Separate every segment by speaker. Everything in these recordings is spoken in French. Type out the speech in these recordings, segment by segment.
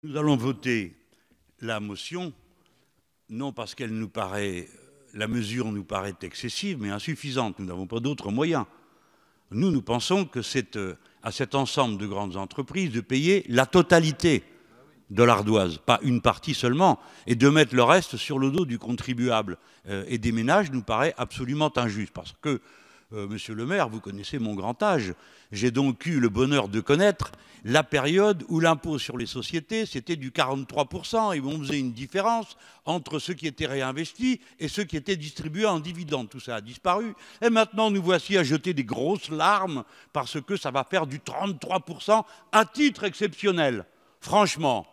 Speaker 1: Nous allons voter la motion, non parce qu'elle nous paraît, la mesure nous paraît excessive, mais insuffisante. Nous n'avons pas d'autres moyens. Nous pensons que c'est à cet ensemble de grandes entreprises de payer la totalité de l'ardoise, pas une partie seulement, et de mettre le reste sur le dos du contribuable et des ménages nous paraît absolument injuste. Parce que, monsieur le maire, vous connaissez mon grand âge, j'ai donc eu le bonheur de connaître la période où l'impôt sur les sociétés, c'était du 43%, et on faisait une différence entre ceux qui étaient réinvestis et ceux qui étaient distribués en dividendes. Tout ça a disparu. Et maintenant, nous voici à jeter des grosses larmes parce que ça va faire du 33% à titre exceptionnel. Franchement.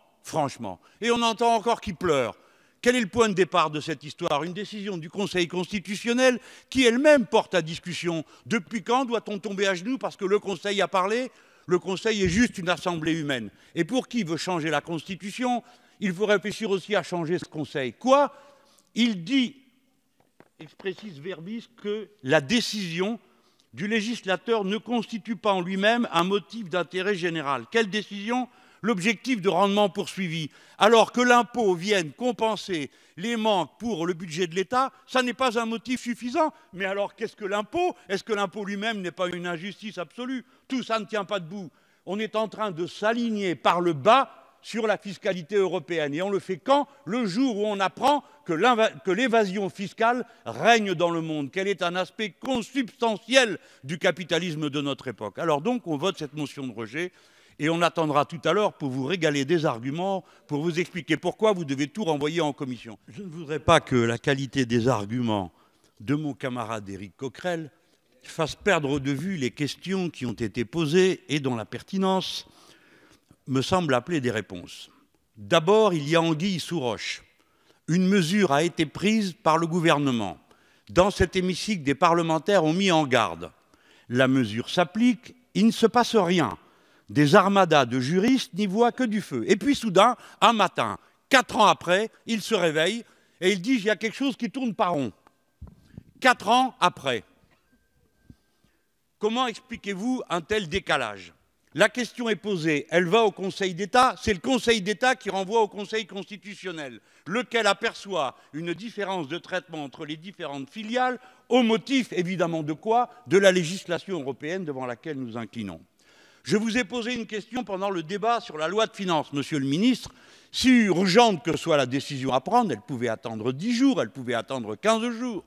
Speaker 1: Et on entend encore qui pleure. Quel est le point de départ de cette histoire? Une décision du Conseil constitutionnel qui elle-même porte à discussion. Depuis quand doit-on tomber à genoux parce que le Conseil a parlé? Le Conseil est juste une assemblée humaine. Et pour qui veut changer la Constitution, il faut réfléchir aussi à changer ce Conseil. Quoi? Il dit, expressis verbis, que la décision du législateur ne constitue pas en lui-même un motif d'intérêt général. Quelle décision? L'objectif de rendement poursuivi. Alors que l'impôt vienne compenser les manques pour le budget de l'État, ça n'est pas un motif suffisant. Mais alors qu'est-ce que l'impôt? Est-ce que l'impôt lui-même n'est pas une injustice absolue? Tout ça ne tient pas debout. On est en train de s'aligner par le bas sur la fiscalité européenne. Et on le fait quand? Le jour où on apprend que l'évasion fiscale règne dans le monde, qu'elle est un aspect consubstantiel du capitalisme de notre époque. Alors donc, on vote cette motion de rejet. Et on attendra tout à l'heure pour vous régaler des arguments, pour vous expliquer pourquoi vous devez tout renvoyer en commission. Je ne voudrais pas que la qualité des arguments de mon camarade Éric Coquerel fasse perdre de vue les questions qui ont été posées et dont la pertinence me semble appeler des réponses. D'abord, il y a anguille sous roche. Une mesure a été prise par le gouvernement. Dans cet hémicycle, des parlementaires ont mis en garde. La mesure s'applique, il ne se passe rien. Des armadas de juristes n'y voient que du feu. Et puis soudain, un matin, 4 ans après, il se réveille et il dit « il y a quelque chose qui tourne pas rond ». 4 ans après. Comment expliquez-vous un tel décalage? La question est posée, elle va au Conseil d'État, c'est le Conseil d'État qui renvoie au Conseil constitutionnel, lequel aperçoit une différence de traitement entre les différentes filiales, au motif évidemment de quoi? De la législation européenne devant laquelle nous inclinons. Je vous ai posé une question pendant le débat sur la loi de finances, monsieur le ministre. Si urgente que soit la décision à prendre, elle pouvait attendre 10 jours, elle pouvait attendre 15 jours.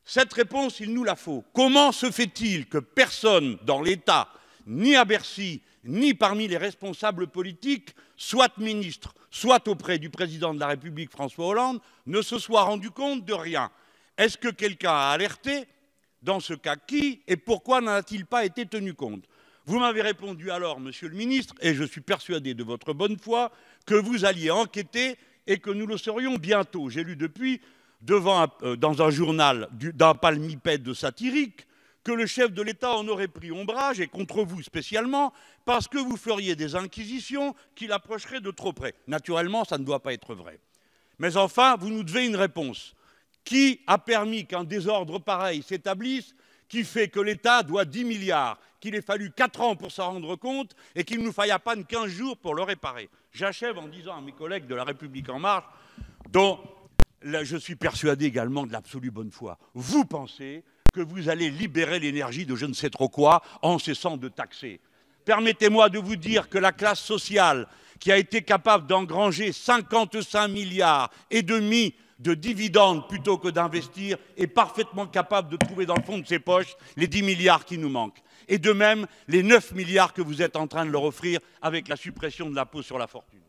Speaker 1: Cette réponse, il nous la faut. Comment se fait-il que personne dans l'État, ni à Bercy, ni parmi les responsables politiques, soit ministre, soit auprès du président de la République François Hollande, ne se soit rendu compte de rien? Est-ce que quelqu'un a alerté? Dans ce cas, qui et pourquoi n'en a-t-il pas été tenu compte? Vous m'avez répondu alors, monsieur le ministre, et je suis persuadé de votre bonne foi, que vous alliez enquêter et que nous le saurions bientôt. J'ai lu depuis, dans un journal d'un palmipède satirique, que le chef de l'État en aurait pris ombrage, et contre vous spécialement, parce que vous feriez des inquisitions qui l'approcheraient de trop près. Naturellement, ça ne doit pas être vrai. Mais enfin, vous nous devez une réponse. Qui a permis qu'un désordre pareil s'établisse, qui fait que l'État doit 10 milliards, qu'il ait fallu 4 ans pour s'en rendre compte et qu'il ne nous faille à peine 15 jours pour le réparer? J'achève en disant à mes collègues de La République En Marche, dont je suis persuadé également de l'absolue bonne foi, vous pensez que vous allez libérer l'énergie de je ne sais trop quoi en cessant de taxer. Permettez-moi de vous dire que la classe sociale qui a été capable d'engranger 55 milliards et demi de dividendes plutôt que d'investir est parfaitement capable de trouver dans le fond de ses poches les 10 milliards qui nous manquent. Et de même, les 9 milliards que vous êtes en train de leur offrir avec la suppression de l'impôt sur la fortune.